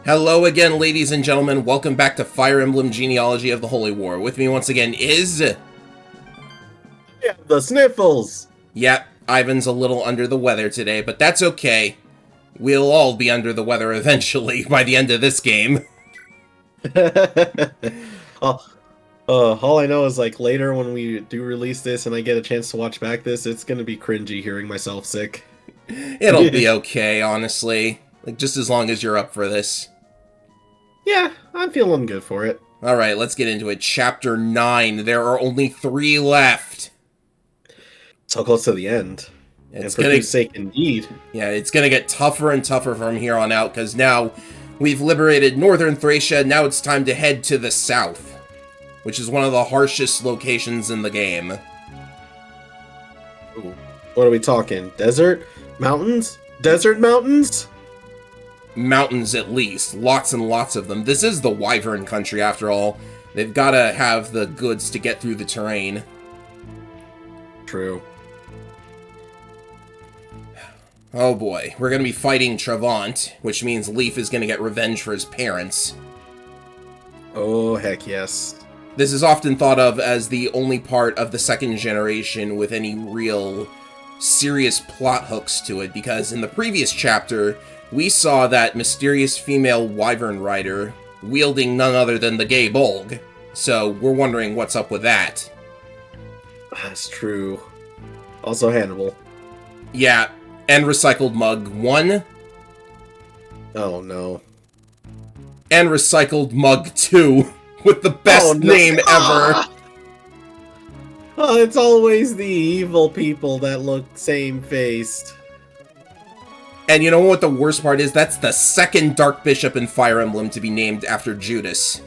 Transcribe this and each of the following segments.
Hello again, ladies and gentlemen. Welcome back to Fire Emblem Genealogy of the Holy War. With me once again is... Yeah, the sniffles! Yep, Ivan's a little under the weather today, but that's okay. We'll all be under the weather eventually by the end of this game. all, all I know is, like, later when we do release this and I get a chance to watch back this, it's gonna be cringy hearing myself sick. It'll be okay, honestly. Like, just as long as you're up for this. Yeah, I'm feeling good for it. Alright, let's get into it. Chapter 9. There are only 3 left. So close to the end. It's and for whose sake, indeed. Yeah, it's gonna get tougher and tougher from here on out, because now we've liberated Northern Thracia, now it's time to head to the south, which is one of the harshest locations in the game. Ooh. What are we talking? Desert? Mountains? Desert mountains? Mountains, at least. Lots and lots of them. This is the Wyvern country, after all. They've gotta have the goods to get through the terrain. True. Oh boy, we're gonna be fighting Trevant, which means Leaf is gonna get revenge for his parents. Oh, heck yes. This is often thought of as the only part of the second generation with any real serious plot hooks to it, because in the previous chapter, we saw that mysterious female Wyvern rider wielding none other than the gay Bolg, so we're wondering what's up with that. That's true. Also Hannibal. Yeah, and Recycled Mug 1, Oh no. and Recycled Mug 2, with the best name ever! Oh, it's always the evil people that look same-faced. And you know what the worst part is? That's the second Dark Bishop in Fire Emblem to be named after Judas.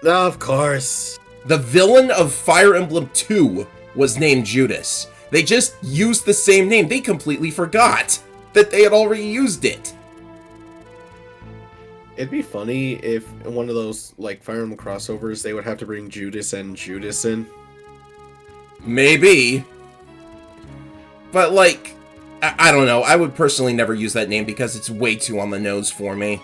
Of course. The villain of Fire Emblem 2 was named Judas. They just used the same name. They completely forgot that they had already used it. It'd be funny if in one of those, like, Fire Emblem crossovers, they would have to bring Judas and Judas in. Maybe. But, like, I don't know. I would personally never use that name because it's way too on the nose for me.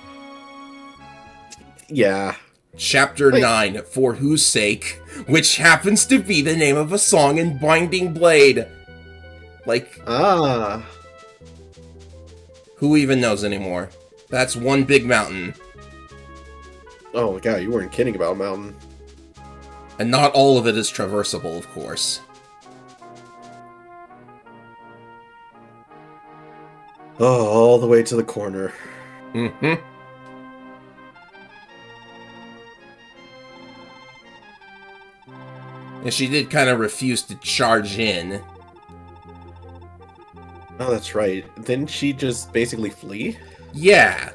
Yeah. Chapter 9, For Whose Sake, which happens to be the name of a song in Binding Blade. Like, Ah. who even knows anymore? That's one big mountain. Oh my god, you weren't kidding about Mountain. And not all of it is traversable, of course. Oh, all the way to the corner. Mm-hmm. And she did kind of refuse to charge in. Oh, that's right. Didn't she just basically flee? Yeah.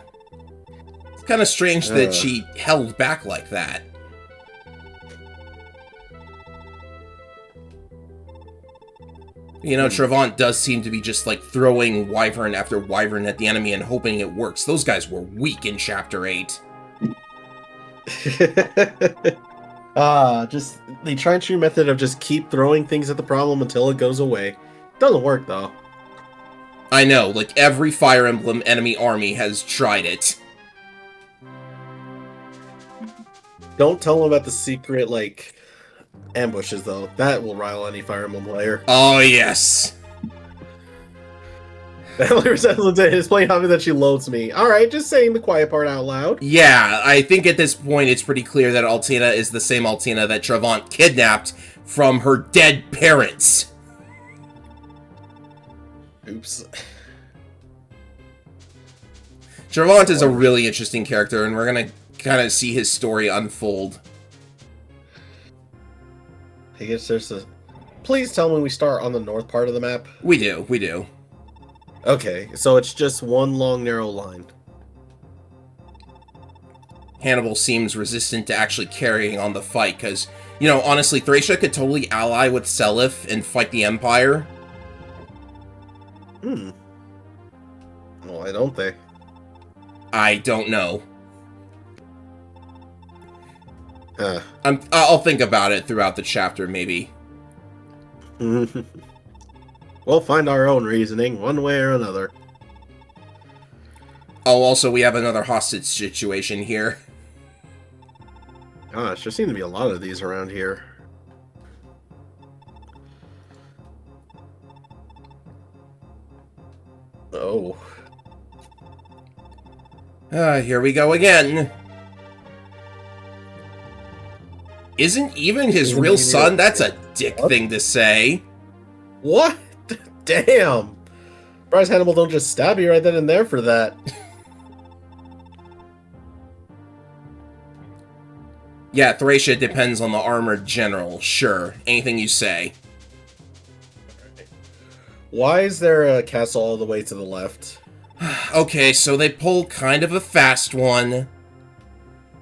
It's kind of strange that she held back like that. You know, Trevant does seem to be just, like, throwing Wyvern after Wyvern at the enemy and hoping it works. Those guys were weak in Chapter 8. Just the try and true method of just keep throwing things at the problem until it goes away. Doesn't work, though. I know, like, every Fire Emblem enemy army has tried it. Don't tell them about the secret, like, ambushes, though. That will rile any Fire Emblem player. Oh, yes. The only resemblance to is playing hobby that she loathes me. Alright, just saying the quiet part out loud. Yeah, I think at this point it's pretty clear that Altina is the same Altina that Trevant kidnapped from her dead parents. Oops. Trevant is a really interesting character, and we're gonna kind of see his story unfold. I guess there's a... Please tell me we start on the north part of the map. We do, we do. Okay, so it's just one long, narrow line. Hannibal seems resistant to actually carrying on the fight, because, you know, honestly, Thracia could totally ally with Seliph and fight the Empire. Hmm. Well, why don't they? I don't know. Huh. I'll think about it throughout the chapter, maybe. We'll find our own reasoning, one way or another. Oh, also, we have another hostage situation here. Gosh, there seem to be a lot of these around here. Oh. Here we go again. Isn't even his real son? That's a dick thing to say. What? Damn. Bryce Hannibal don't just stab you right then and there for that. Yeah, Thracia depends on the armored general. Sure, anything you say. Why is there a castle all the way to the left? Okay, so they pull kind of a fast one.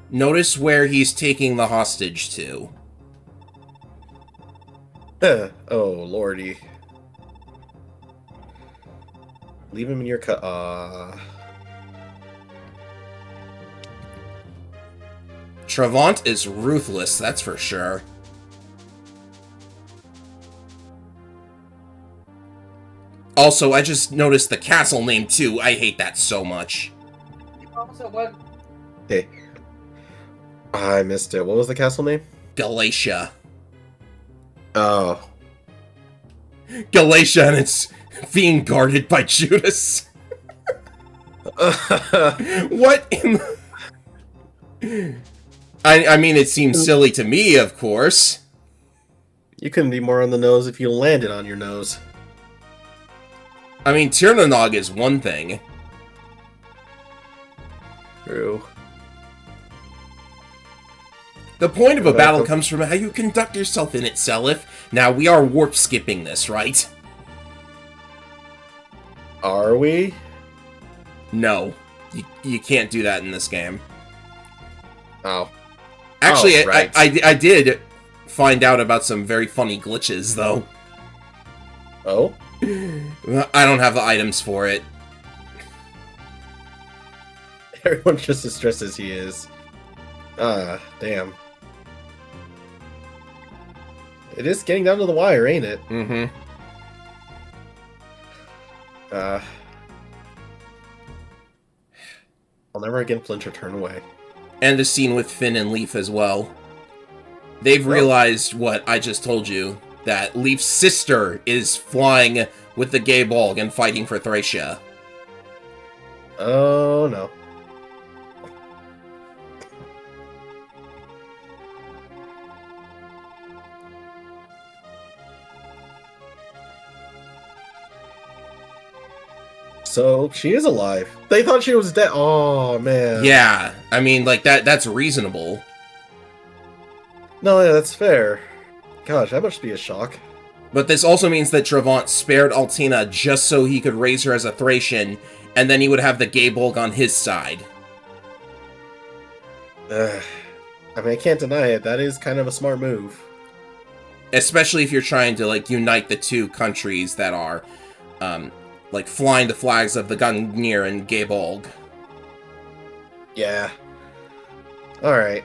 Notice where he's taking the hostage to. Oh, lordy. Leave him in your Travant is ruthless, that's for sure. Also, I just noticed the castle name too. I hate that so much. Hey. I missed it. What was the castle name? Galatia. Oh. Galatia, and it's being guarded by Judas. What in the... I mean, it seems silly to me, of course. You couldn't be more on the nose if you landed on your nose. I mean, Tirnanog is one thing. True. The point of a battle comes from how you conduct yourself in it, Seliph. Now, we are warp skipping this, right? Are we? No. You can't do that in this game. Oh. Actually, right. I did find out about some very funny glitches, though. Oh? I don't have the items for it. Everyone's just as stressed as he is. Ah, damn. It is getting down to the wire, ain't it? Mm-hmm. I'll never again flinch or turn away. And the scene with Finn and Leaf as well. They've realized what I just told you, that Leaf's sister is flying with the gay Bolg and fighting for Thracia. Oh, no. So, she is alive. They thought she was dead. Oh, man. Yeah, I mean, like, that's reasonable. No, yeah, that's fair. Gosh, that must be a shock. But this also means that Travant spared Altina just so he could raise her as a Thracian, and then he would have the gay Bolg on his side. I mean, I can't deny it. That is kind of a smart move. Especially if you're trying to, like, unite the two countries that are, like, flying the flags of the Gungnir and gay Bolg. Yeah. Alright.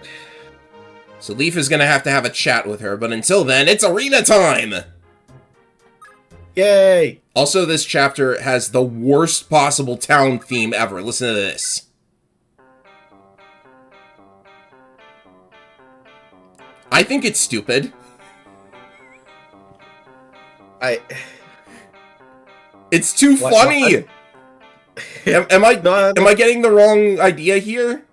So Leaf is gonna have a chat with her, but until then, it's arena time! Yay! Also, this chapter has the worst possible town theme ever. Listen to this. I think it's stupid. It's too funny! Am I getting the wrong idea here?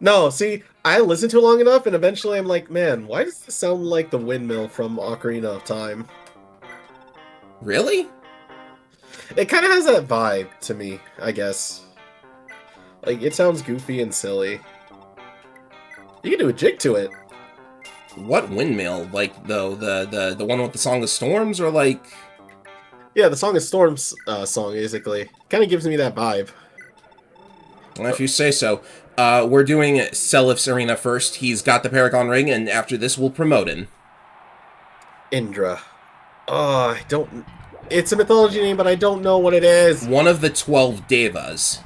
No, see, I listened to it long enough, and eventually I'm like, man, why does this sound like the windmill from Ocarina of Time? Really? It kind of has that vibe to me, I guess. Like, it sounds goofy and silly. You can do a jig to it. What windmill? Like, the one with the Song of Storms, or like... Yeah, the Song of Storms song, basically. Kind of gives me that vibe. Well, if you say so. We're doing Selif's arena first. He's got the Paragon Ring, and after this, we'll promote him. Indra. Oh, I don't... It's a mythology name, but I don't know what it is. One of the 12 Devas.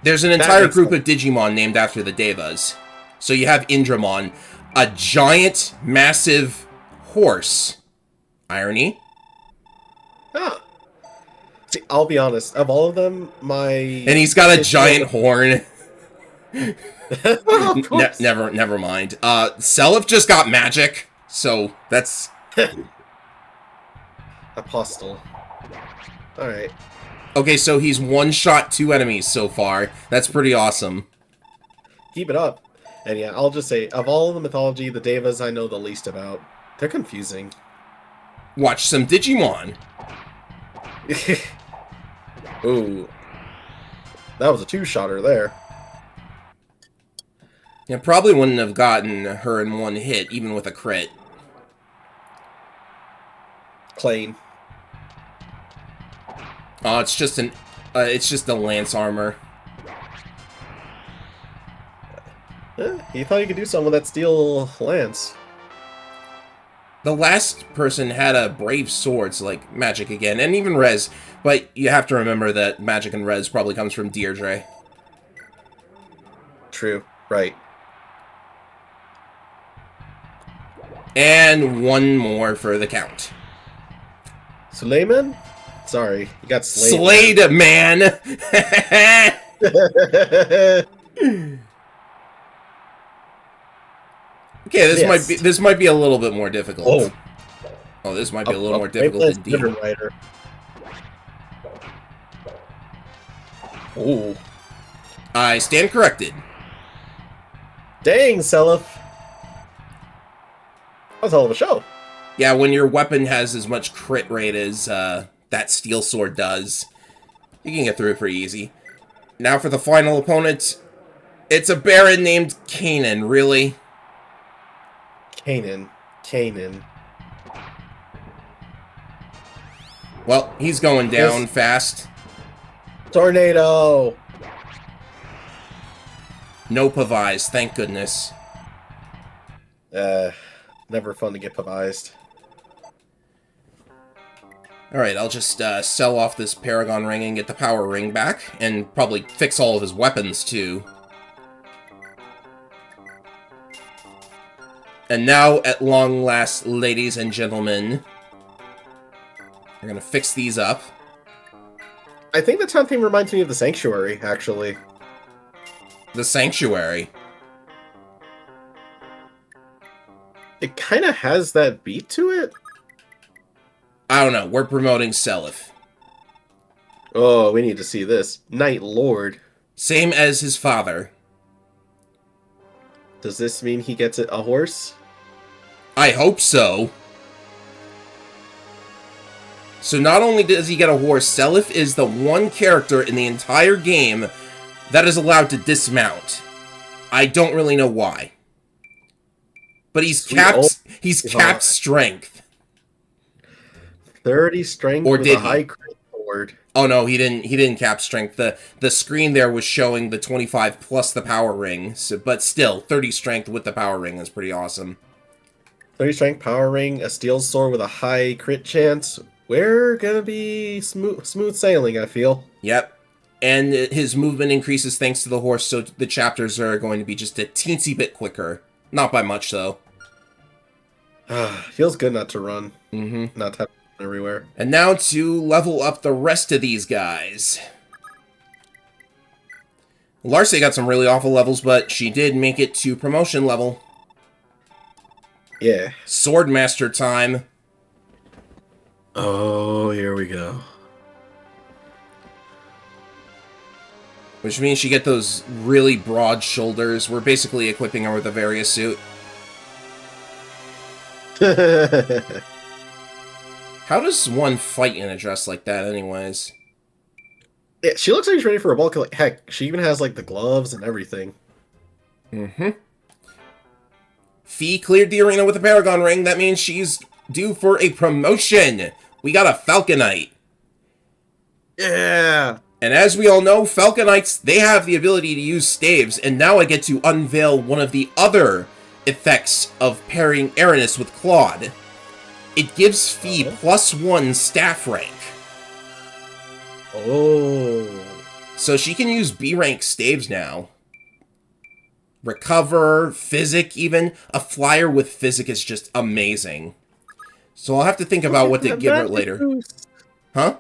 There's an entire group of Digimon named after the Devas. So you have Indramon, a giant, massive horse. Irony? Huh. I'll be honest. Of all of them, my And he's got a giant horn. of course. Never mind. Seliph just got magic, so that's... Apostle. Alright. Okay, so he's one-shot 2 enemies so far. That's pretty awesome. Keep it up. And yeah, I'll just say, of all of the mythology, the Devas I know the least about. They're confusing. Watch some Digimon. Ooh. That was a two-shotter there. Yeah, probably wouldn't have gotten her in one hit, even with a crit. Plain. Oh, it's just a lance armor. He thought he could do something with that steel lance. The last person had a brave sword, so like magic again, and even res. But you have to remember that magic and res probably comes from Deirdre. True. Right. And one more for the count. Suleiman? Sorry, you got slayed. Slayed, man! Okay, this might be a little bit more difficult. Oh, this might be a little more difficult indeed. Oh. I stand corrected. Dang, Seliph. That was a hell of a show. Yeah, when your weapon has as much crit rate as that steel sword does, you can get through it pretty easy. Now for the final opponent, it's a baron named Kanan, really? Kanan. Well, he's going down fast. Tornado! No Pavise, thank goodness. Never fun to get pavised. Alright, I'll just sell off this Paragon Ring and get the Power Ring back, and probably fix all of his weapons, too. And now, at long last, ladies and gentlemen, we're gonna fix these up. I think the town theme reminds me of the Sanctuary, actually. The Sanctuary. It kind of has that beat to it. I don't know, we're promoting Seliph. Oh, we need to see this. Night Lord. Same as his father. Does this mean he gets a horse? I hope so. So not only does he get a horse, Seliph is the one character in the entire game that is allowed to dismount. I don't really know why. But he's capped strength. 30 strength or with did a high crit sword. Oh no, he didn't cap strength. The screen there was showing the 25 plus the power ring. So, but still, 30 strength with the power ring is pretty awesome. 30 strength, power ring, a steel sword with a high crit chance. We're gonna be smooth sailing, I feel. Yep. And his movement increases thanks to the horse, so the chapters are going to be just a teensy bit quicker. Not by much, though. Feels good not to run. Mm-hmm. Not to have to run everywhere. And now to level up the rest of these guys. Larce got some really awful levels, but she did make it to promotion level. Yeah. Swordmaster time. Oh, here we go. Which means she get those really broad shoulders. We're basically equipping her with a Varia suit. How does one fight in a dress like that, anyways? Yeah, she looks like she's ready for a bulk. Heck, she even has like the gloves and everything. Mm-hmm. Fee cleared the arena with a Paragon Ring. That means she's due for a promotion. We got a Falconite. Yeah. And as we all know, Falconites, they have the ability to use staves, and now I get to unveil one of the other effects of pairing Aranis with Claude. It gives Fee +1 staff rank. Oh. So she can use B rank staves now. Recover, Physic even. A flyer with Physic is just amazing. So I'll have to think about what to give her later. Huh?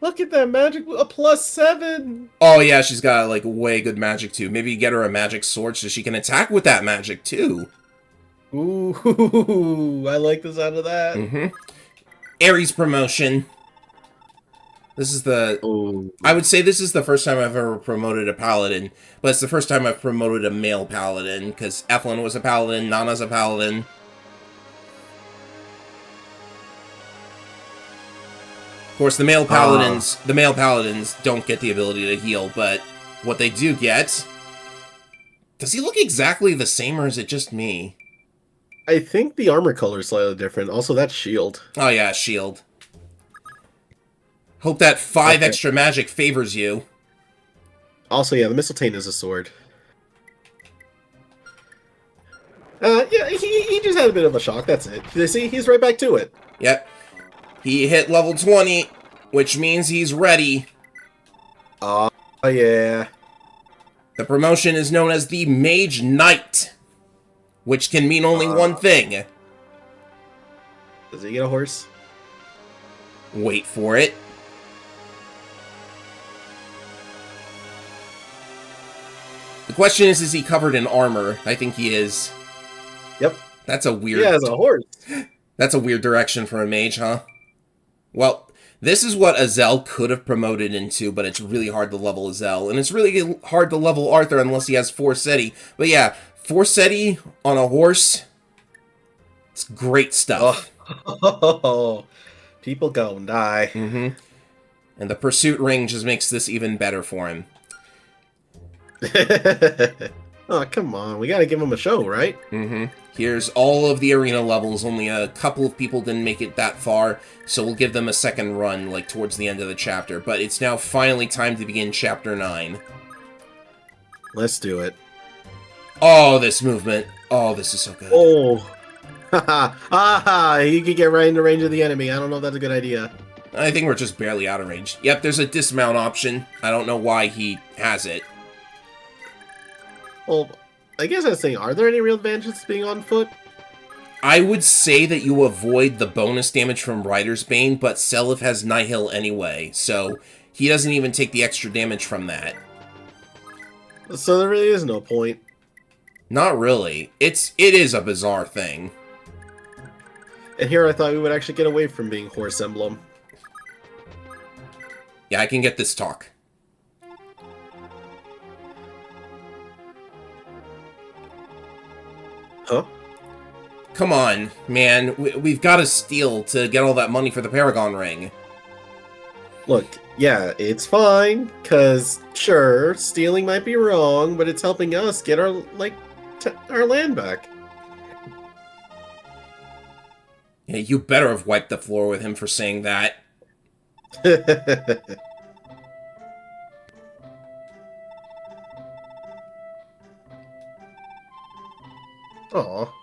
Look at that magic, a +7. Oh yeah, she's got like way good magic too. Maybe get her a magic sword so she can attack with that magic too. Ooh, I like the sound of that. Ares promotion. This is the... Ooh. I would say this is the first time I've ever promoted a paladin, but it's the first time I've promoted a male paladin, because Eflin was a paladin, Nana's a paladin. Of course, the male paladins don't get the ability to heal, but what they do get... Does he look exactly the same, or is it just me? I think the armor color is slightly different. Also, that shield. Oh yeah, shield. Hope that 5 extra magic favors you. Also, yeah, the Mistletoe is a sword. Yeah, he just had a bit of a shock, that's it. You see, he's right back to it. Yep. He hit level 20, which means he's ready. Oh, yeah. The promotion is known as the Mage Knight, which can mean only one thing. Does he get a horse? Wait for it. The question is he covered in armor? I think he is. Yep. That's a weird... He has a horse. That's a weird direction for a mage, huh? Well, this is what Azel could have promoted into, but it's really hard to level Azel. And it's really hard to level Arthur unless he has Forseti. But yeah, Forseti on a horse... It's great stuff. Oh, people go and die. And the pursuit ring just makes this even better for him. Oh, come on. We gotta give him a show, right? Here's all of the arena levels. Only a couple of people didn't make it that far, so we'll give them a second run, like, towards the end of the chapter. But it's now finally time to begin Chapter 9. Let's do it. Oh, this movement. Oh, this is so good. Oh. Haha. You could get right into range of the enemy. I don't know if that's a good idea. I think we're just barely out of range. Yep, there's a dismount option. I don't know why he has it. Well, I guess I was saying, are there any real advantages to being on foot? I would say that you avoid the bonus damage from Rider's Bane, but Seliph has Nihil anyway, so he doesn't even take the extra damage from that. So there really is no point. Not really. It is a bizarre thing. And here I thought we would actually get away from being Horse Emblem. Yeah, I can get this talk. Huh? Come on, man. We've got to steal to get all that money for the Paragon Ring. Look, yeah, it's fine, because, sure, stealing might be wrong, but it's helping us get our, our land back. Yeah, you better have wiped the floor with him for saying that. Aw.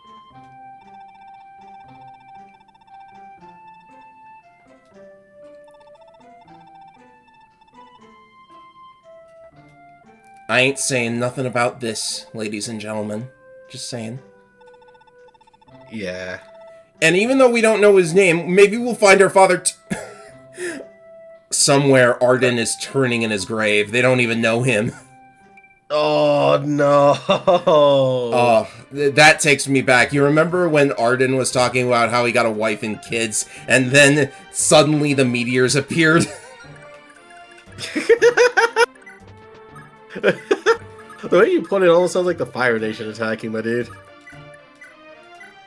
I ain't saying nothing about this, ladies and gentlemen. Just saying. Yeah. And even though we don't know his name, maybe we'll find our father somewhere Arden is turning in his grave. They don't even know him. Oh, no. Oh, that takes me back. You remember when Arden was talking about how he got a wife and kids, and then suddenly the meteors appeared? The way you put it almost sounds like the Fire Nation attacking, my dude.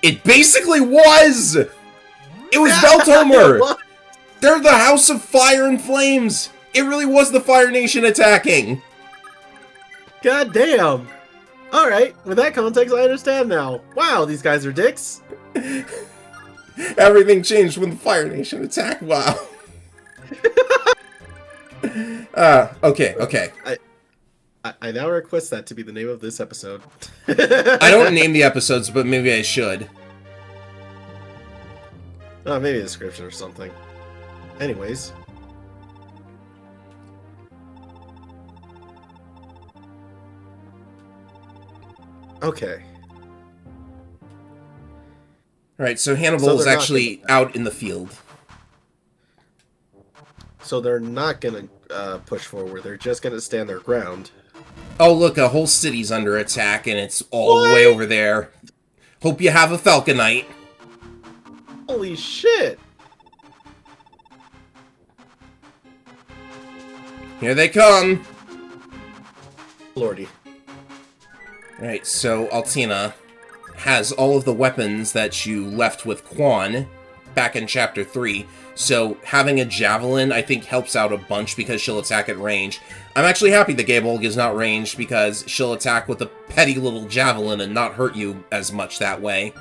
It basically was! It was Beltomer! They're the House of Fire and Flames! It really was the Fire Nation attacking! God damn! Alright, with that context, I understand now. Wow, these guys are dicks. Everything changed when the Fire Nation attacked, wow. Okay. I now request that to be the name of this episode. I don't name the episodes, but maybe I should. Oh, maybe a description or something. Anyways. Okay. Alright, so Hannibal is actually out in the field. so they're not gonna push forward. They're just gonna stand their ground. Oh, look, a whole city's under attack, and it's all the way What? over there. Hope you have a Falconite. Holy shit! Here they come. Lordy. Alright, so Altina has all of the weapons that you left with Quan back in Chapter 3, so having a Javelin, I think, helps out a bunch because she'll attack at range. I'm actually happy that Gabolg is not ranged because she'll attack with a petty little Javelin and not hurt you as much that way.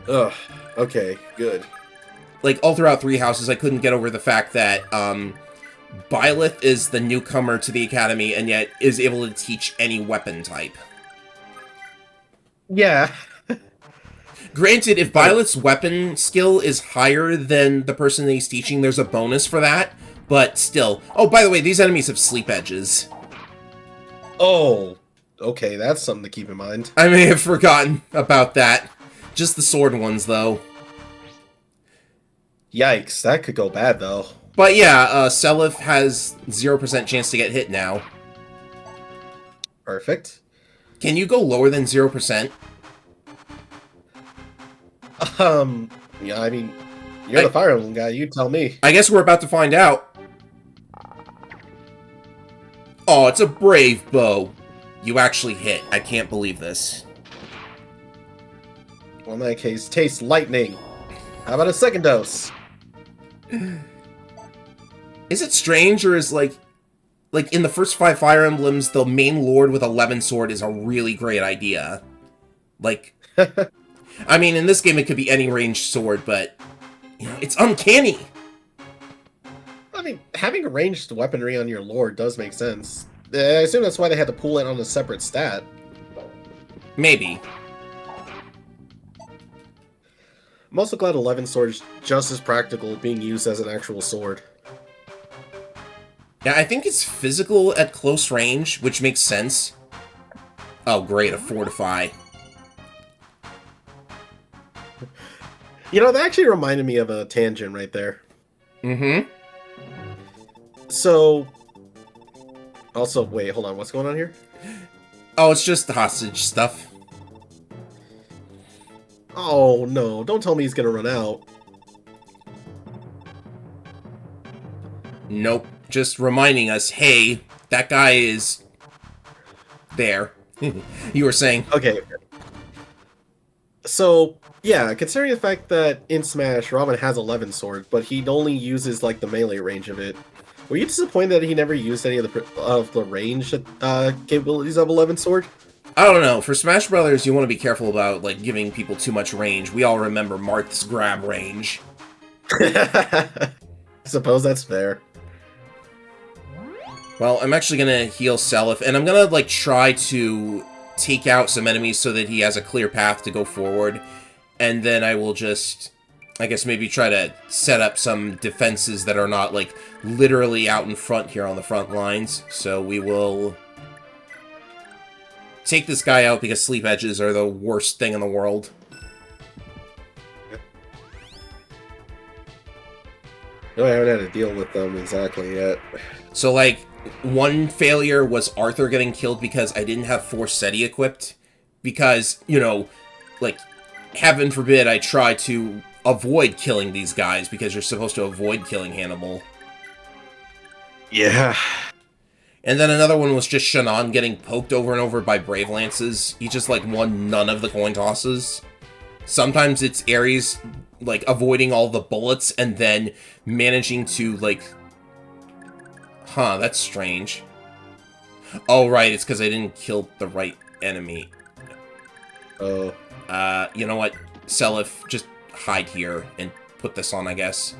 Ugh, okay, good. Like, all throughout Three Houses, I couldn't get over the fact that, Byleth is the newcomer to the Academy and yet is able to teach any weapon type. Yeah. Granted, if Byleth's weapon skill is higher than the person that he's teaching, there's a bonus for that, but still. Oh, by the way, these enemies have sleep edges. Oh, okay, that's something to keep in mind. I may have forgotten about that. Just the sword ones, though. Yikes, that could go bad, though. But yeah, Seliph has 0% chance to get hit now. Perfect. Can you go lower than 0%? Yeah, I mean, you're the Fire Emblem guy, you tell me. I guess we're about to find out. Oh, it's a brave bow. You actually hit. I can't believe this. Well, in that case, taste lightning. How about a second dose? Is it strange, or is, like in the first 5 Fire Emblems, the main lord with 11 sword is a really great idea. Like, I mean, in this game it could be any ranged sword, but, you know, it's uncanny! I mean, having a ranged weaponry on your lord does make sense. I assume that's why they had to pull it on a separate stat. Maybe. I'm also glad 11 sword is just as practical being used as an actual sword. Yeah, I think it's physical at close range, which makes sense. Oh, great, a Fortify. You know, that actually reminded me of a tangent right there. Mm-hmm. So... Also, wait, hold on, what's going on here? Oh, it's just the hostage stuff. Oh, no, don't tell me he's gonna run out. Nope. Just reminding us, hey, that guy is there. You were saying. Okay. So, yeah, considering the fact that in Smash, Robin has 11 sword, but he only uses, like, the melee range of it. Were you disappointed that he never used any of the range capabilities of 11 sword? I don't know. For Smash Brothers, you want to be careful about, like, giving people too much range. We all remember Marth's grab range. I suppose that's fair. Well, I'm actually gonna heal Seliph, and I'm gonna, like, try to take out some enemies so that he has a clear path to go forward. And then I will just, I guess, maybe try to set up some defenses that are not, like, literally out in front here on the front lines. So we will take this guy out because sleep edges are the worst thing in the world. No, I haven't had to deal with them exactly yet. So, like, one failure was Arthur getting killed because I didn't have Force SETI equipped. Because, you know, like, heaven forbid I try to avoid killing these guys because you're supposed to avoid killing Hannibal. Yeah. And then another one was just Shannon getting poked over and over by Brave Lances. He just, like, won none of the coin tosses. Sometimes it's Ares, like, avoiding all the bullets and then managing to, like... Huh, that's strange. Oh, right, it's because I didn't kill the right enemy. Oh. You know what? Seliph, just hide here and put this on, I guess.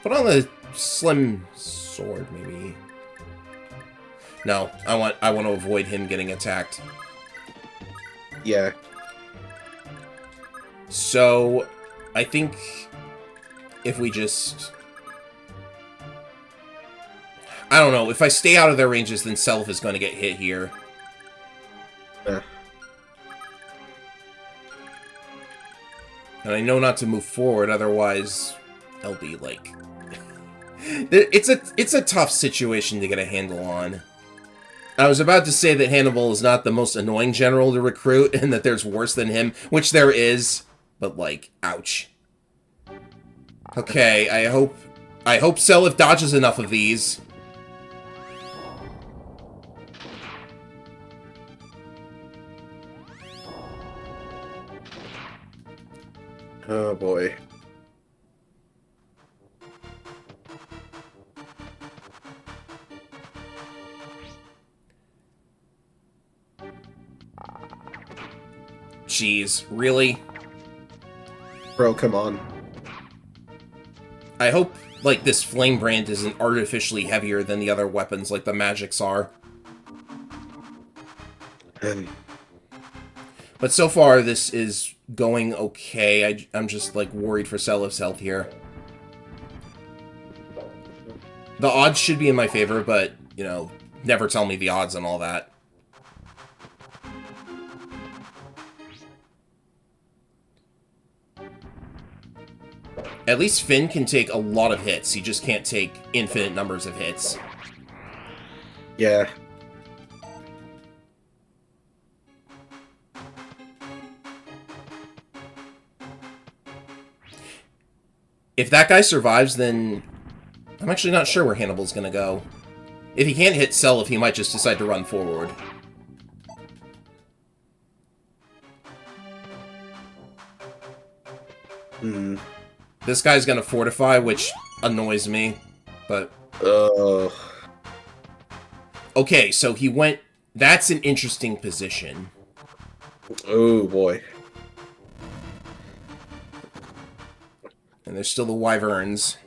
Put on the slim sword, maybe. No, I want to avoid him getting attacked. Yeah. So, I think if we just... I don't know, if I stay out of their ranges, then Seliph is going to get hit here. Yeah. And I know not to move forward, otherwise I'll be, like, It's a tough situation to get a handle on. I was about to say that Hannibal is not the most annoying general to recruit, and that there's worse than him, which there is, but like, ouch. Okay, I hope Seliph dodges enough of these. Oh boy. Jeez, really? Bro, come on. I hope, like, this flame brand isn't artificially heavier than the other weapons like the magics are. But so far, this is going okay. I'm just, like, worried for Selip's health here. The odds should be in my favor, but, you know, never tell me the odds and all that. At least Finn can take a lot of hits. He just can't take infinite numbers of hits. Yeah. If that guy survives, then I'm actually not sure where Hannibal's gonna go. If he can't hit Seliph, he might just decide to run forward. This guy's gonna fortify, which annoys me, but... Okay, so he went... That's an interesting position. Oh, boy. And there's still the Wyverns.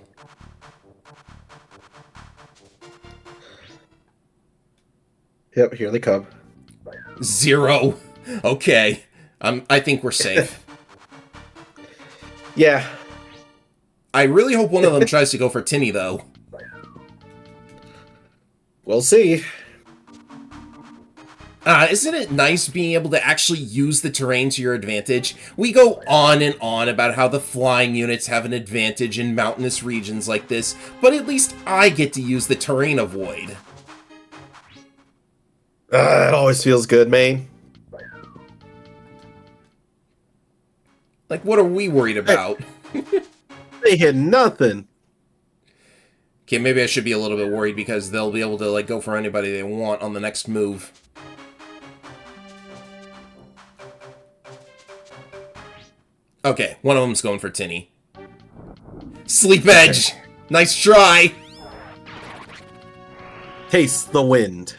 Yep, here they come. 0. Okay. I think we're safe. Yeah. I really hope one of them tries to go for Tinny, though. We'll see. Isn't it nice being able to actually use the terrain to your advantage? We go on and on about how the flying units have an advantage in mountainous regions like this, but at least I get to use the terrain of Void. It always feels good, man. Like, what are we worried about? They hit nothing. Okay, maybe I should be a little bit worried because they'll be able to, like, go for anybody they want on the next move. Okay, one of them's going for Tinny. Sleep Edge! Nice try! Taste the wind.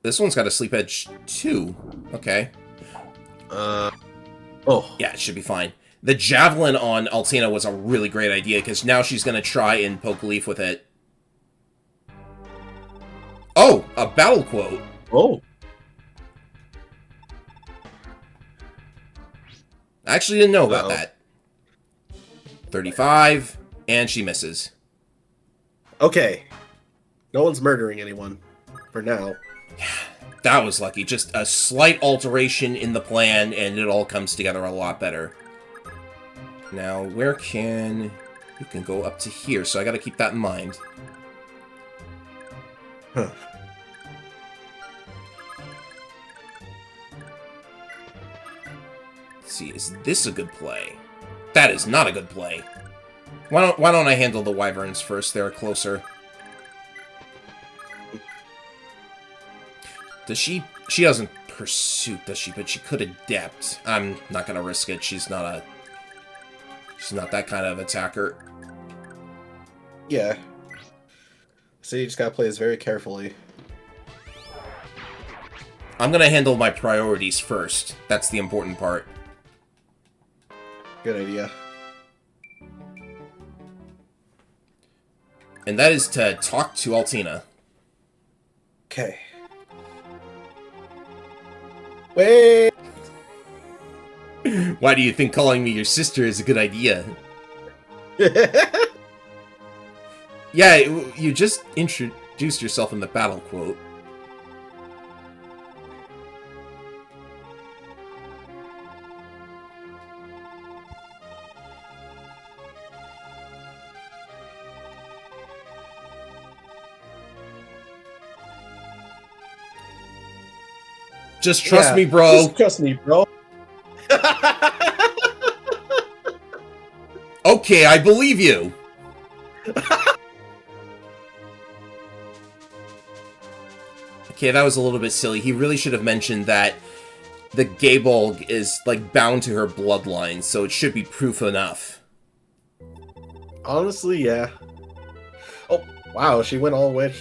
This one's got a Sleep Edge too. Okay. Oh. Yeah, it should be fine. The Javelin on Altina was a really great idea, because now she's going to try and poke Leaf with it. Oh, a battle quote. Oh. I actually didn't know about that. 35, and she misses. Okay. No one's murdering anyone. For now. That was lucky. Just a slight alteration in the plan, and it all comes together a lot better. Now, where can... You can go up to here, so I gotta keep that in mind. Huh. Let's see, is this a good play? That is not a good play. Why don't I handle the Wyverns first? They're closer. Does she... She doesn't pursuit, does she? But she could adept. I'm not gonna risk it. She's not that kind of attacker. Yeah. So you just gotta play this very carefully. I'm gonna handle my priorities first. That's the important part. Good idea. And that is to talk to Altina. Okay. Wait! Why do you think calling me your sister is a good idea? Yeah, you just introduced yourself in the battle quote. Just trust me, bro. Just trust me, bro. Okay, I believe you. Okay, that was a little bit silly. He really should have mentioned that the Gaybolg is, like, bound to her bloodline, so it should be proof enough. Honestly, yeah. Oh, wow, she went all the way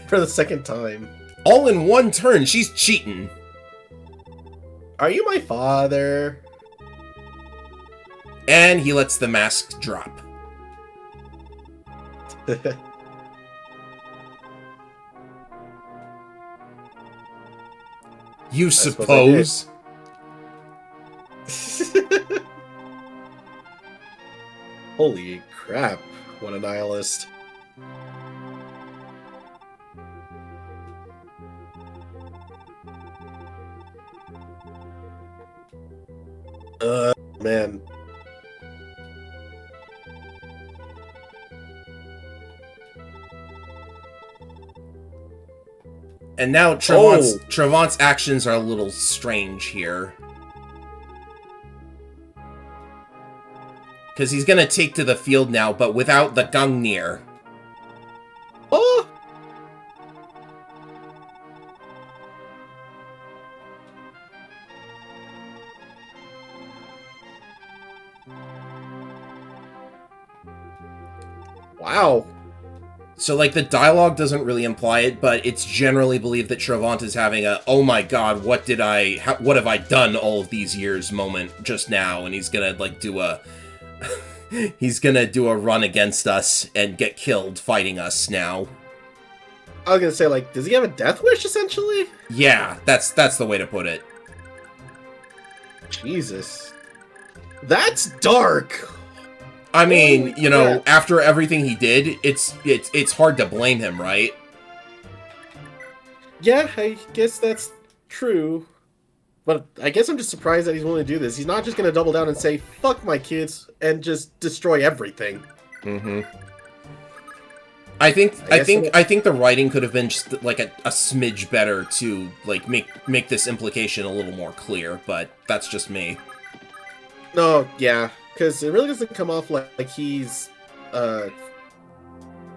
for the second time. All in one turn, she's cheating. Are you my father? And he lets the mask drop. You suppose? Holy crap, what a nihilist. Man. And now Trevant's actions are a little strange here. Because he's going to take to the field now, but without the Gungnir. Oh! Wow. So, like, the dialogue doesn't really imply it, but it's generally believed that Trevant is having a, oh my god, what have I done all of these years moment just now, and he's gonna, like, do a... he's gonna do a run against us and get killed fighting us now. I was gonna say, like, does he have a death wish, essentially? Yeah, that's the way to put it. Jesus. That's dark! I mean, you know, after everything he did, it's hard to blame him, right? Yeah, I guess that's true. But I guess I'm just surprised that he's willing to do this. He's not just going to double down and say, fuck my kids, and just destroy everything. Mm-hmm. I think the writing could have been just, like, a smidge better to, like, make this implication a little more clear, but that's just me. No, yeah. Because it really doesn't come off like he's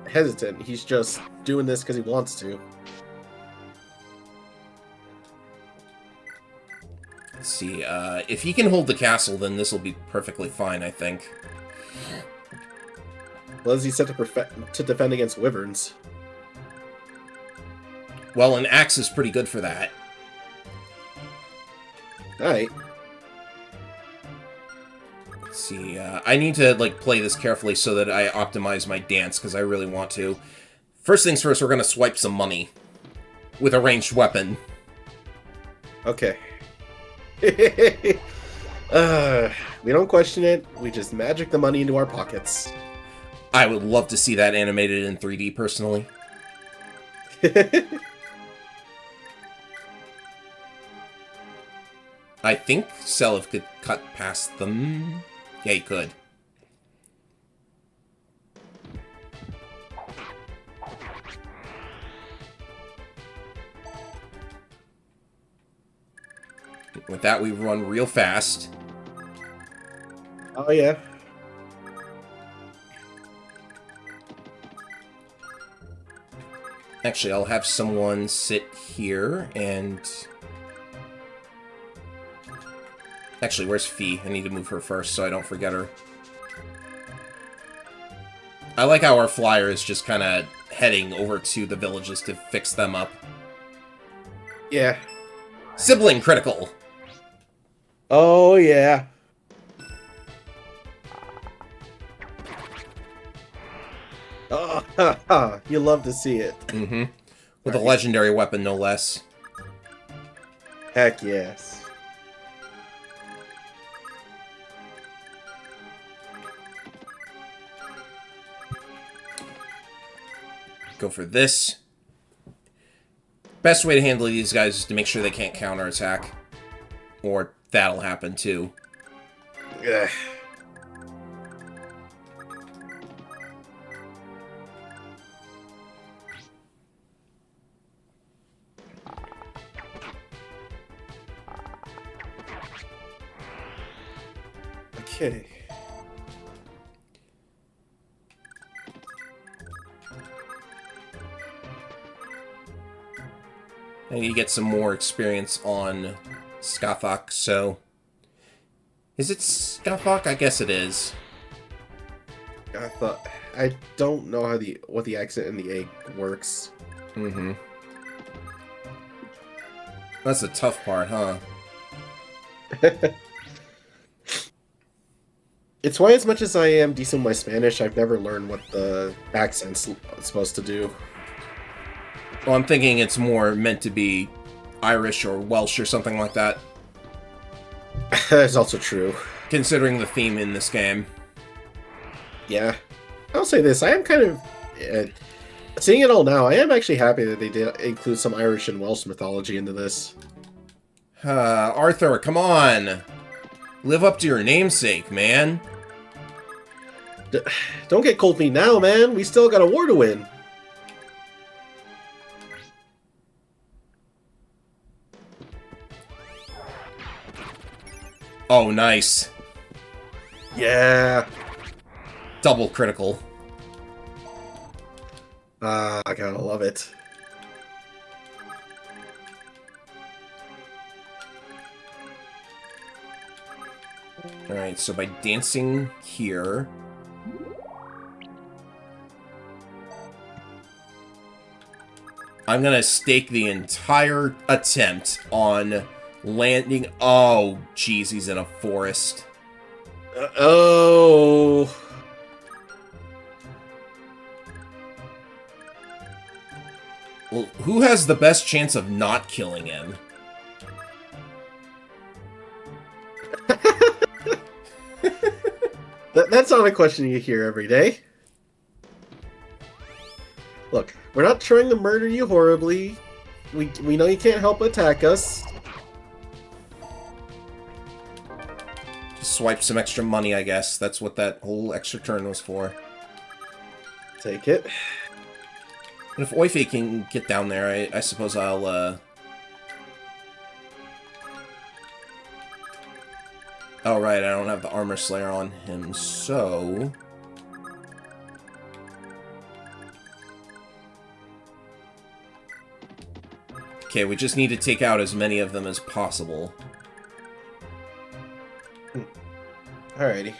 hesitant. He's just doing this because he wants to. Let's see, if he can hold the castle, then this will be perfectly fine, I think. Well, is he set to defend against wyverns? Well, an axe is pretty good for that. Alright. Let's see, I need to, like, play this carefully so that I optimize my dance, because I really want to. First things first, we're going to swipe some money. With a ranged weapon. Okay. We don't question it, we just magic the money into our pockets. I would love to see that animated in 3D, personally. I think Selev could cut past them. Yeah, he could. With that, we run real fast. Oh, yeah. Actually, I'll have someone sit here and... Actually, where's Fee? I need to move her first so I don't forget her. I like how our flyer is just kind of heading over to the villages to fix them up. Yeah. Sibling critical! Oh, yeah. Oh, you love to see it. Mm-hmm. With a legendary weapon, no less. Heck yes. Go for this. Best way to handle these guys is to make sure they can't counterattack. Or that'll happen too. Ugh. Okay. I need to get some more experience on Skathok, so... Is it Skathok? I guess it is. I don't know how what the accent in the egg works. Mm-hmm. That's the tough part, huh? It's why, as much as I am decent with my Spanish, I've never learned what the accent's supposed to do. Well, I'm thinking it's more meant to be Irish or Welsh or something like that. That's also true. Considering the theme in this game. Yeah. I'll say this, I am kind of... seeing it all now, I am actually happy that they did include some Irish and Welsh mythology into this. Arthur, come on! Live up to your namesake, man. Don't get cold feet now, man. We still got a war to win. Oh, nice. Yeah. Double critical. I gotta love it. Alright, so by dancing here... I'm gonna stake the entire attempt on landing... Oh, jeez, he's in a forest. Oh... Well, who has the best chance of not killing him? That's not a question you hear every day. Look, we're not trying to murder you horribly. We know you can't help but attack us. Just swipe some extra money, I guess. That's what that whole extra turn was for. Take it. And if Oife can get down there, I suppose I'll, Oh, right, I don't have the Armor Slayer on him, so... Okay, we just need to take out as many of them as possible. Alrighty.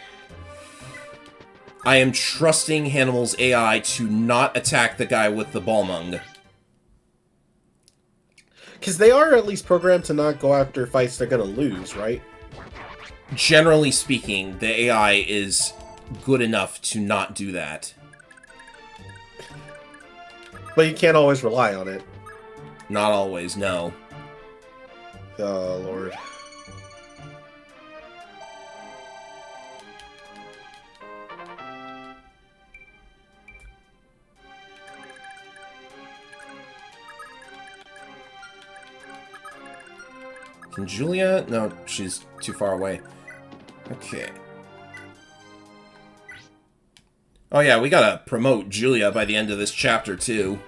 I am trusting Hannibal's AI to not attack the guy with the Balmung. Because they are at least programmed to not go after fights they're gonna lose, right? Generally speaking, the AI is good enough to not do that. But you can't always rely on it. Not always, no. Oh, Lord. Can Julia? No, she's too far away. Okay. Oh yeah, we gotta promote Julia by the end of this chapter, too.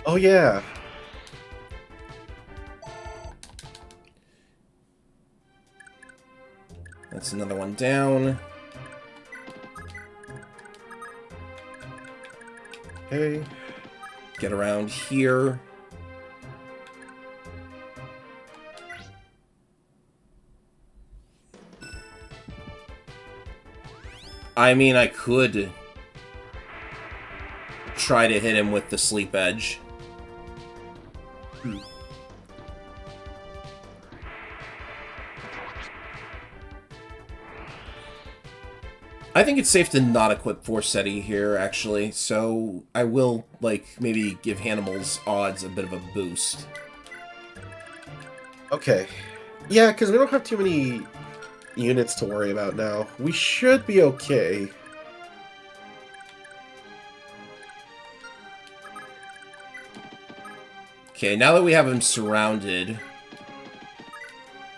Oh, yeah. That's another one down. Okay. Get around here. I mean, I could try to hit him with the Sleep Edge. I think it's safe to not equip Forseti here, actually, so I will, like, maybe give Hannibal's odds a bit of a boost. Okay. Yeah, because we don't have too many units to worry about now. We should be okay. Okay, now that we have him surrounded,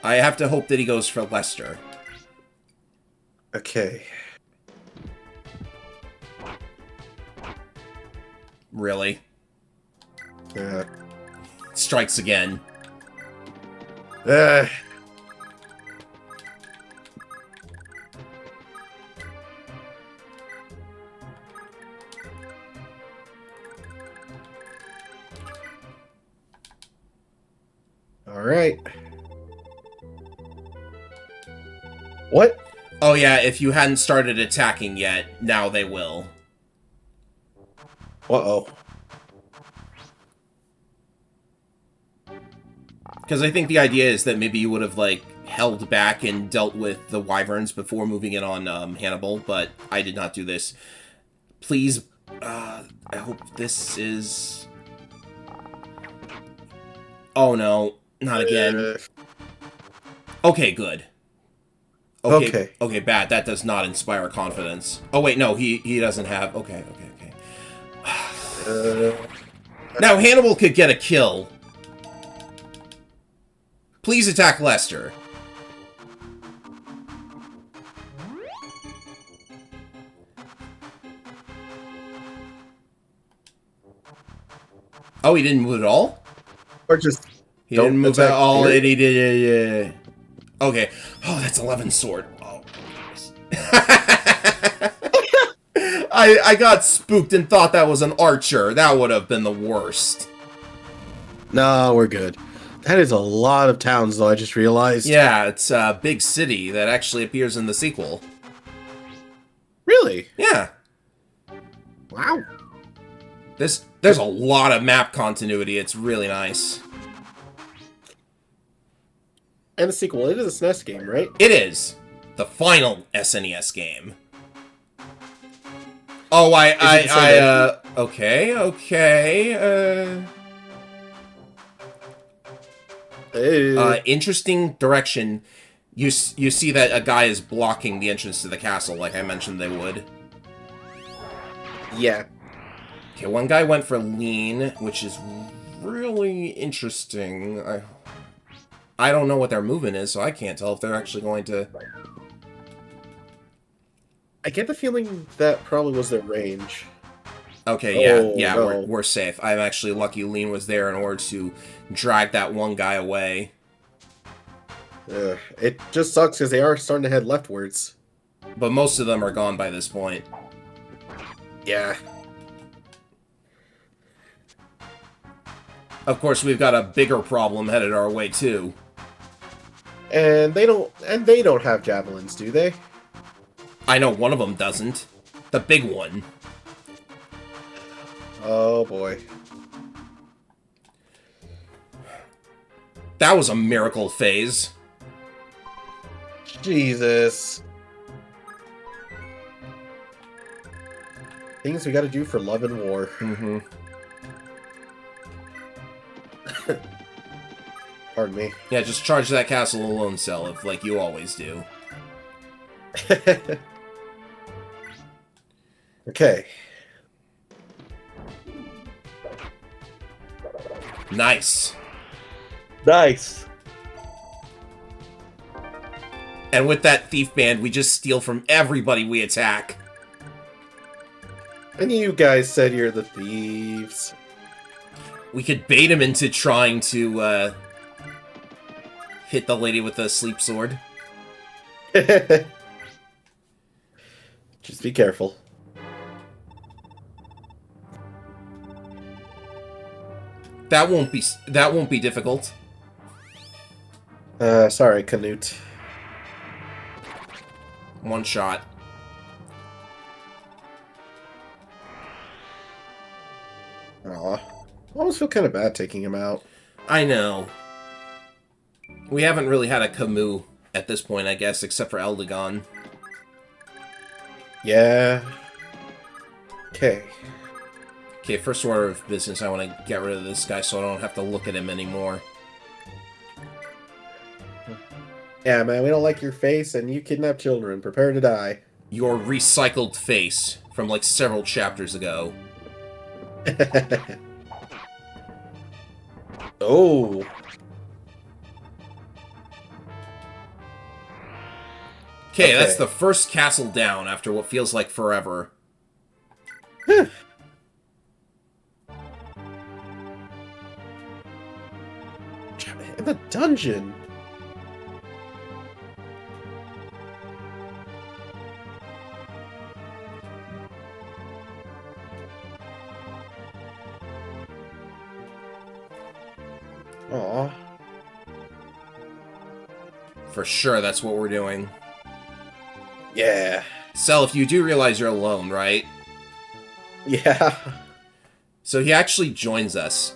I have to hope that he goes for Lester. Okay. Really? Yeah. Strikes again. All right. What? Oh yeah, if you hadn't started attacking yet, now they will. Uh-oh. Because I think the idea is that maybe you would have, like, held back and dealt with the wyverns before moving in on Hannibal, but I did not do this. Please, I hope this is... Oh no, not again. Okay, good. Okay. Okay, bad. That does not inspire confidence. Oh wait, no, he doesn't have... Okay. Now Hannibal could get a kill. Please attack Lester. Oh, he didn't move at all? Or just He don't didn't move at attack all, here? and he did... Yeah. Okay. Oh, that's 11 sword. Oh. I got spooked and thought that was an archer. That would have been the worst. No, we're good. That is a lot of towns, though, I just realized. Yeah, it's a big city that actually appears in the sequel. Really? Yeah. Wow. There's a lot of map continuity. It's really nice. And the sequel, it is a SNES game, right? It is. The final SNES game. Oh, okay. Interesting direction. You see that a guy is blocking the entrance to the castle, like I mentioned they would. Yeah. Okay, one guy went for lean, which is really interesting. I don't know what their movement is, so I can't tell if they're actually going to... I get the feeling that probably was their range. Okay, yeah, no. we're safe. I'm actually lucky lean was there in order to drag that one guy away. It just sucks because they are starting to head leftwards. But most of them are gone by this point. Yeah. Of course, we've got a bigger problem headed our way, too. And they don't have javelins, do they? I know one of them doesn't. The big one. Oh boy. That was a miracle phase. Jesus. Things we gotta do for love and war. Mm-hmm. Pardon me. Yeah, just charge that castle alone, Self, like you always do. Okay. Nice. Nice. And with that thief band, we just steal from everybody we attack. And you guys said you're the thieves. We could bait him into trying to, hit the lady with the sleep sword. Just be careful. That won't be difficult. Sorry, Canute. One shot. Aw. I almost feel kind of bad taking him out. I know. We haven't really had a Camus at this point, I guess, except for Eldegon. Yeah. Okay. Okay, first order of business, I want to get rid of this guy so I don't have to look at him anymore. Yeah, man, we don't like your face, and you kidnap children. Prepare to die. Your recycled face from, like, several chapters ago. Oh. Okay, that's the first castle down after what feels like forever. In the dungeon. Aw. For sure, that's what we're doing. Yeah. Self, you do realize you're alone, right? Yeah. So he actually joins us.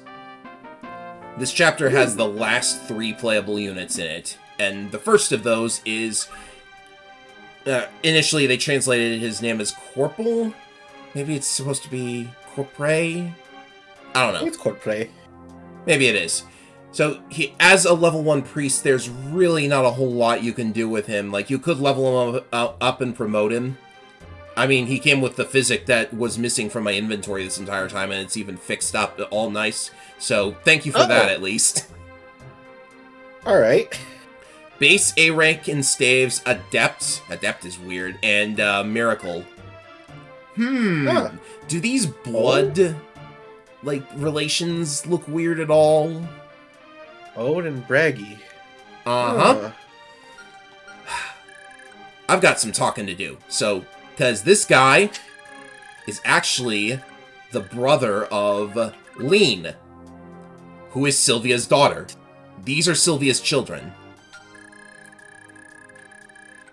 This chapter has the last 3 playable units in it, and the first of those is... initially, they translated his name as Corporal? Maybe it's supposed to be Corpre? I don't know. It's Corpre. Maybe it is. So, as a level 1 priest, there's really not a whole lot you can do with him. Like, you could level him up and promote him. I mean, he came with the physic that was missing from my inventory this entire time, and it's even fixed up all nice. So, thank you for that, at least. Alright. Base A rank in staves, Adept. Adept is weird. And Miracle. Do these blood, relations look weird at all? Ode and Braggy. Uh-huh. I've got some talking to do. So, because this guy is actually the brother of Lean, who is Sylvia's daughter. These are Sylvia's children.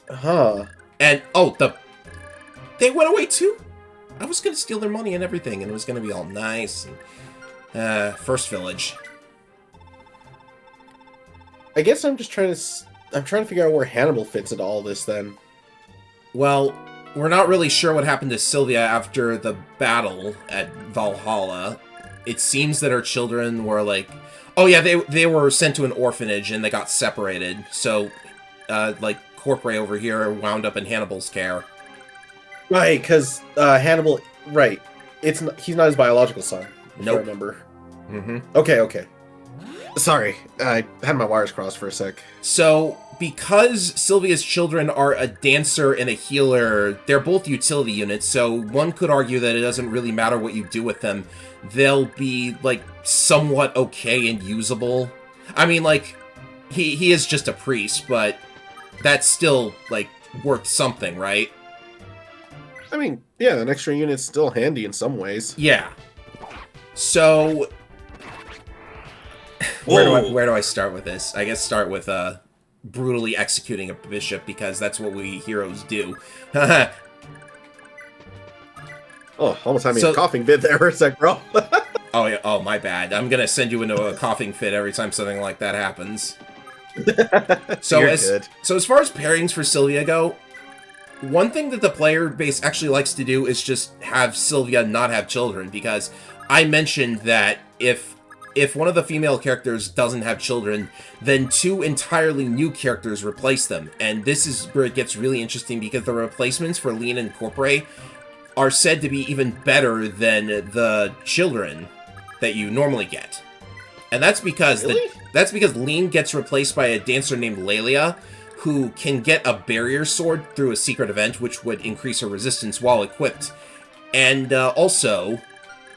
Huh. And, they went away too? I was going to steal their money and everything, and it was going to be all nice. And, first village. I guess I'm just trying to figure out where Hannibal fits into all this, then. Well, we're not really sure what happened to Sylvia after the battle at Valhalla. It seems that her children were oh yeah, they were sent to an orphanage and they got separated. So, Corpre over here wound up in Hannibal's care. Right, because Hannibal. Right, he's not his biological son. Nope. I remember. Mm-hmm. Okay. Sorry, I had my wires crossed for a sec. So, because Sylvia's children are a dancer and a healer, they're both utility units, so one could argue that it doesn't really matter what you do with them. They'll be, somewhat okay and usable. I mean, he is just a priest, but that's still, worth something, right? I mean, yeah, an extra unit's still handy in some ways. Yeah. So... Where do I start with this? I guess start with brutally executing a bishop, because that's what we heroes do. Almost had me a coughing fit there for a sec, bro. Oh, yeah. Oh, my bad. I'm gonna send you into a coughing fit every time something like that happens. So as far as pairings for Sylvia go, one thing that the player base actually likes to do is just have Sylvia not have children, because I mentioned that if one of the female characters doesn't have children, then 2 entirely new characters replace them. And this is where it gets really interesting, because the replacements for Lean and Corpre are said to be even better than the children that you normally get. And that's because Lean gets replaced by a dancer named Lelia, who can get a barrier sword through a secret event, which would increase her resistance while equipped. And also,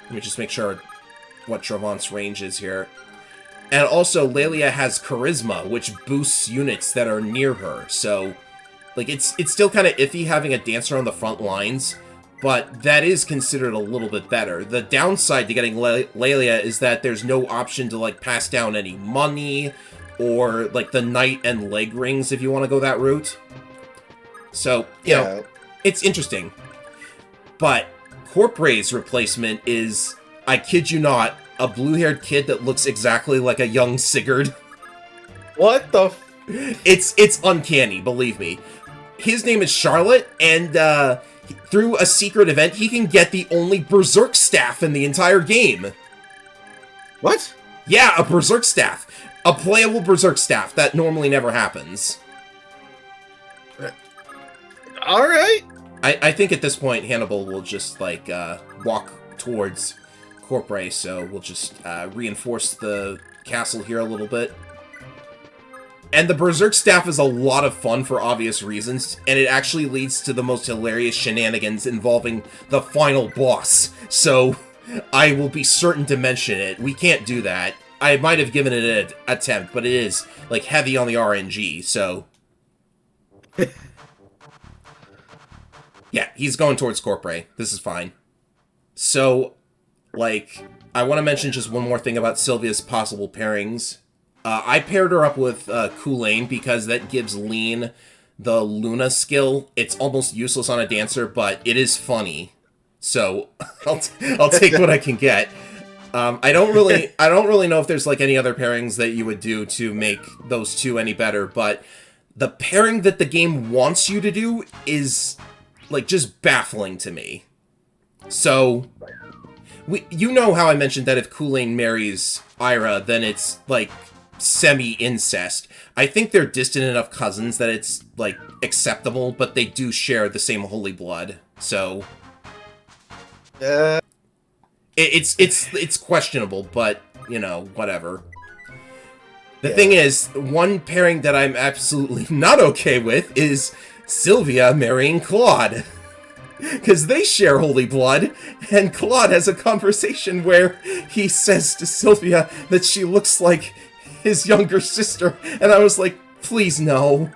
let me just make sure what Travant's range is here. And also, Lelia has charisma, which boosts units that are near her. So, it's still kind of iffy having a dancer on the front lines, but that is considered a little bit better. The downside to getting Lelia is that there's no option to, pass down any money, or, the knight and leg rings if you want to go that route. So, you know, it's interesting. But Corpre's replacement is... I kid you not, a blue-haired kid that looks exactly like a young Sigurd. What the It's uncanny, believe me. His name is Charlotte, and through a secret event, he can get the only Berserk staff in the entire game. What? Yeah, a Berserk staff. A playable Berserk staff. That normally never happens. Alright. I think at this point, Hannibal will just, walk towards Corpre, so we'll just reinforce the castle here a little bit. And the Berserk staff is a lot of fun for obvious reasons, and it actually leads to the most hilarious shenanigans involving the final boss. So I will be certain to mention it. We can't do that. I might have given it an attempt, but it is, heavy on the RNG, so... Yeah, he's going towards Corpre. This is fine. So... I want to mention just one more thing about Sylvia's possible pairings. I paired her up with Kulain because that gives Lean the Luna skill. It's almost useless on a dancer, but it is funny. So I'll take what I can get. I don't really know if there's like any other pairings that you would do to make those two any better, but the pairing that the game wants you to do is like just baffling to me. So you know how I mentioned that if Kulain marries Ira, then it's like semi-incest. I think they're distant enough cousins that it's like acceptable, but they do share the same holy blood. So it's questionable, but you know, whatever. The thing is, one pairing that I'm absolutely not okay with is Sylvia marrying Claude. Because they share holy blood, and Claude has a conversation where he says to Sylvia that she looks like his younger sister, and I was like, please no.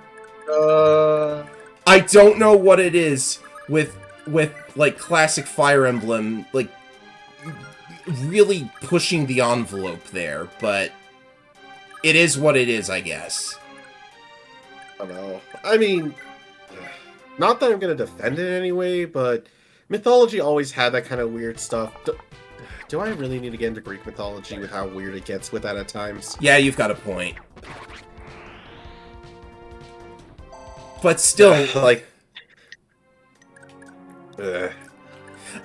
I don't know what it is with like classic Fire Emblem, like really pushing the envelope there, but it is what it is, I guess. I don't know. I mean, not that I'm going to defend it anyway, but mythology always had that kind of weird stuff. Do I really need to get into Greek mythology with how weird it gets with that at times? Yeah, you've got a point. But still, like...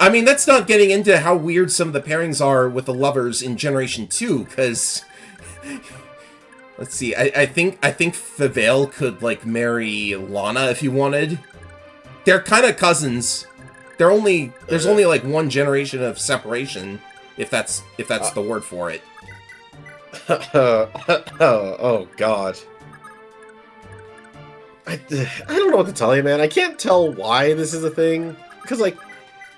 I mean, that's not getting into how weird some of the pairings are with the lovers in Generation 2, because... Let's see, I think Favale could, like, marry Lana if he wanted. They're kind of cousins. There's only, like, one generation of separation, if that's the word for it. Oh, God. I don't know what to tell you, man. I can't tell why this is a thing. Because, like,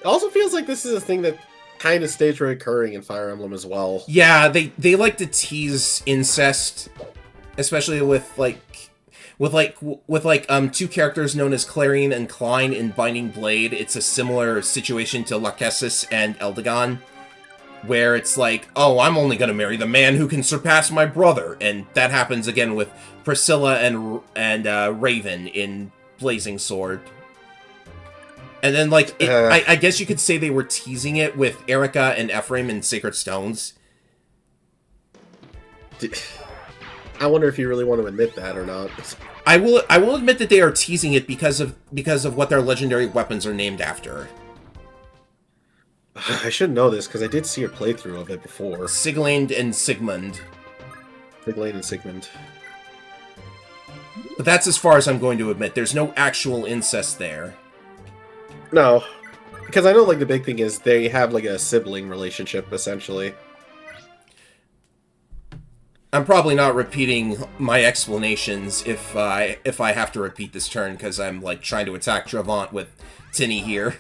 it also feels like this is a thing that kind of stays recurring in Fire Emblem as well. Yeah, they like to tease incest, especially with two characters known as Clarion and Klein in Binding Blade. It's a similar situation to Lachesis and Eldegon, where it's like, oh, I'm only gonna marry the man who can surpass my brother, and that happens again with Priscilla and Raven in Blazing Sword. And then, like, I guess you could say they were teasing it with Erica and Ephraim in Sacred Stones. I wonder if you really want to admit that or not. I will admit that they are teasing it because of what their legendary weapons are named after. I should know this because I did see a playthrough of it before. Siglain and Sigmund. Siglain and Sigmund. But that's as far as I'm going to admit. There's no actual incest there. No, because I know, like, the big thing is they have, like, a sibling relationship, essentially. I'm probably not repeating my explanations if I have to repeat this turn, because I'm, like, trying to attack Dravant with Tinny here.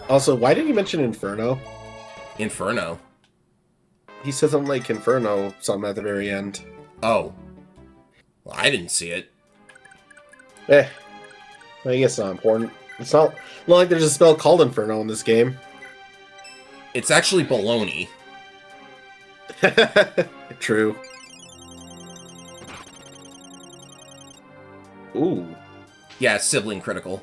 Also, why did you mention Inferno? Inferno? He said something like Inferno, something at the very end. Oh. Well, I didn't see it. I guess it's not important. It's not like there's a spell called Inferno in this game. It's actually baloney. True. Ooh. Yeah, sibling critical.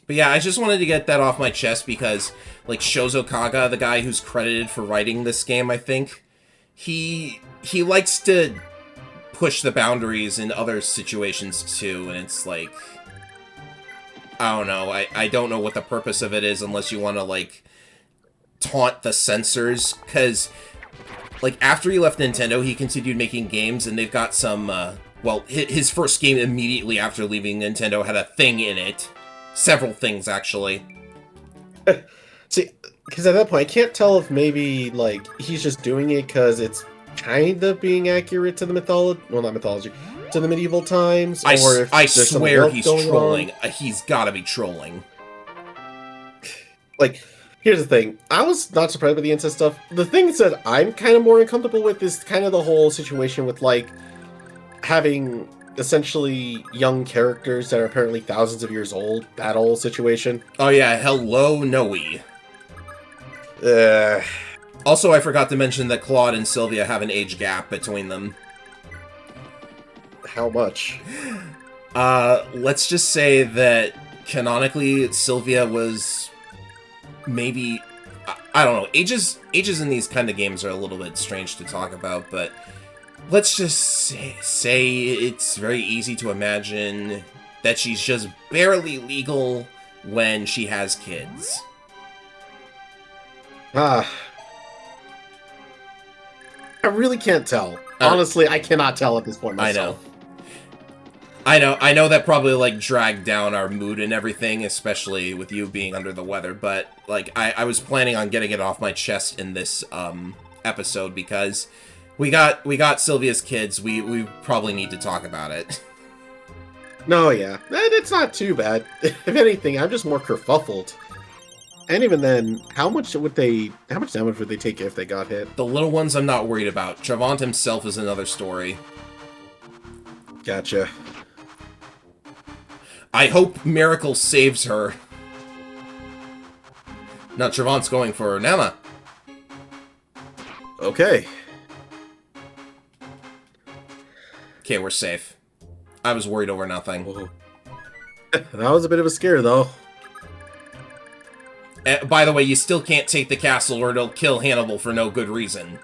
But yeah, I just wanted to get that off my chest because, like, Shozo Kaga, the guy who's credited for writing this game, I think, he likes to push the boundaries in other situations too, and it's like, I don't know, I don't know what the purpose of it is unless you want to, like, taunt the censors, because, like, after he left Nintendo, he continued making games, and they've got some, well, his first game immediately after leaving Nintendo had a thing in it. Several things, actually. See, because at that point, I can't tell if maybe, like, he's just doing it because it's kind of being accurate to the mythology, well, not mythology, to the medieval times, or if I there's swear he's trolling. On. He's gotta be trolling. Like, here's the thing. I was not surprised by the incest stuff. The things that I'm kind of more uncomfortable with is kind of the whole situation with, like, having essentially young characters that are apparently thousands of years old battle situation. Oh yeah, hello, Noe. Uh, Also, I forgot to mention that Claude and Sylvia have an age gap between them. how much? Let's just say that canonically, Sylvia was maybe... I don't know. Ages in these kind of games are a little bit strange to talk about, but let's just say it's very easy to imagine that she's just barely legal when she has kids. I really can't tell. Honestly, I cannot tell at this point myself. I know that probably, like, dragged down our mood and everything, especially with you being under the weather, but, like, I was planning on getting it off my chest in this, episode, because we got Sylvia's kids, we probably need to talk about it. No, yeah. It's not too bad. If anything, I'm just more kerfuffled. And even then, how much damage would they take if they got hit? The little ones I'm not worried about. Trevant himself is another story. Gotcha. I hope Miracle saves her. Now Trevant's going for Nana. Okay. Okay, we're safe. I was worried over nothing. Whoa. That was a bit of a scare, though. By the way, you still can't take the castle or it'll kill Hannibal for no good reason.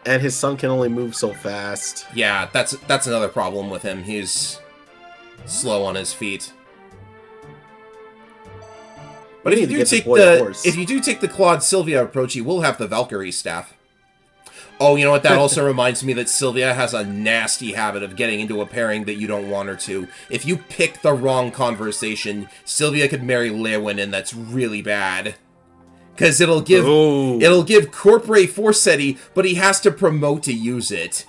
And his son can only move so fast. Yeah, that's another problem with him. He's slow on his feet. But if you do take the Claude Sylvia approach, you will have the Valkyrie staff. Oh, you know what? That also reminds me that Sylvia has a nasty habit of getting into a pairing that you don't want her to. If you pick the wrong conversation, Sylvia could marry Lewin, and that's really bad. Because it'll give Corpore Forsetti, but he has to promote to use it.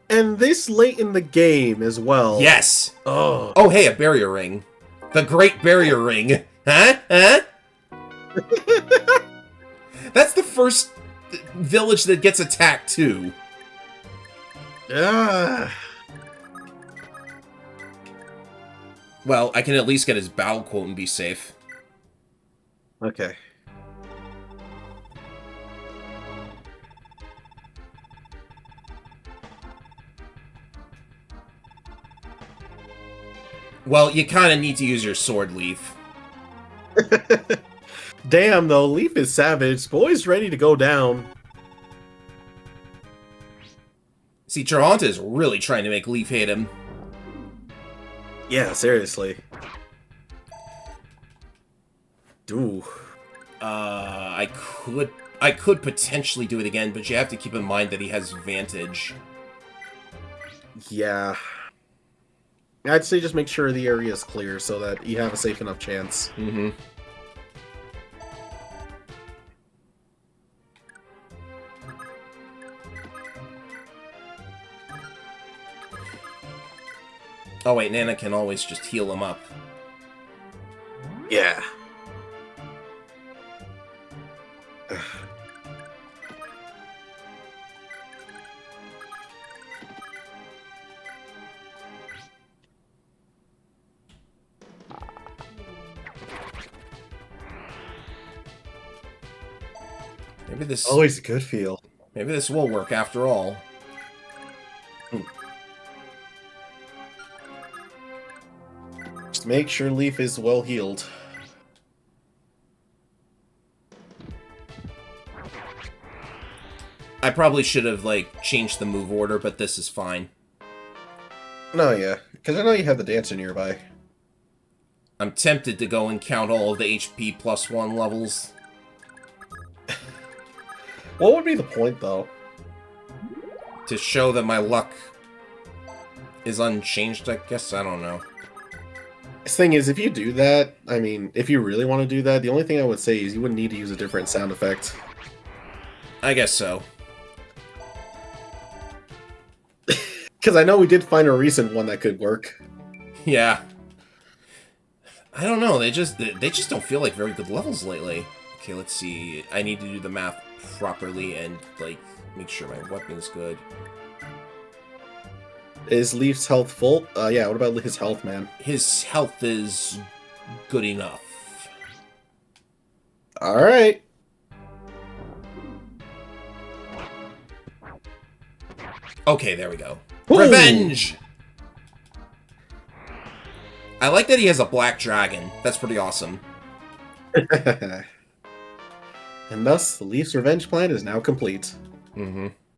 And this late in the game as well. Yes. Oh. Oh, hey, a barrier ring. The Great Barrier Ring. Huh? That's the first village that gets attacked, too. Well, I can at least get his battle quote and be safe. Okay. Well, you kind of need to use your sword, Leaf. Damn, though, Leaf is savage. Boy's ready to go down. See, Trevant is really trying to make Leaf hate him. Yeah, seriously. Ooh. I could potentially do it again, but you have to keep in mind that he has Vantage. Yeah. I'd say just make sure the area is clear so that you have a safe enough chance. Mm-hmm. Oh wait, Nana can always just heal him up. Yeah. Maybe this Always a good feel. Maybe this will work after all. Just make sure Leaf is well healed. I probably should have, like, changed the move order, but this is fine. No, yeah. Because I know you have the dancer nearby. I'm tempted to go and count all of the HP +1 levels. What would be the point, though? To show that my luck is unchanged, I guess? I don't know. The thing is, if you do that, I mean, if you really want to do that, the only thing I would say is you wouldn't need to use a different sound effect. I guess so. Because I know we did find a recent one that could work. Yeah. I don't know, they just don't feel like very good levels lately. Okay, let's see. I need to do the math properly and, like, Make sure my weapon's good. Is Leaf's health full? Yeah, what about his health, man? His health is good enough. Alright. Okay, there we go. Ooh. Revenge! I like that he has a black dragon. That's pretty awesome. And thus, the Leaf's revenge plan is now complete. Mm-hmm.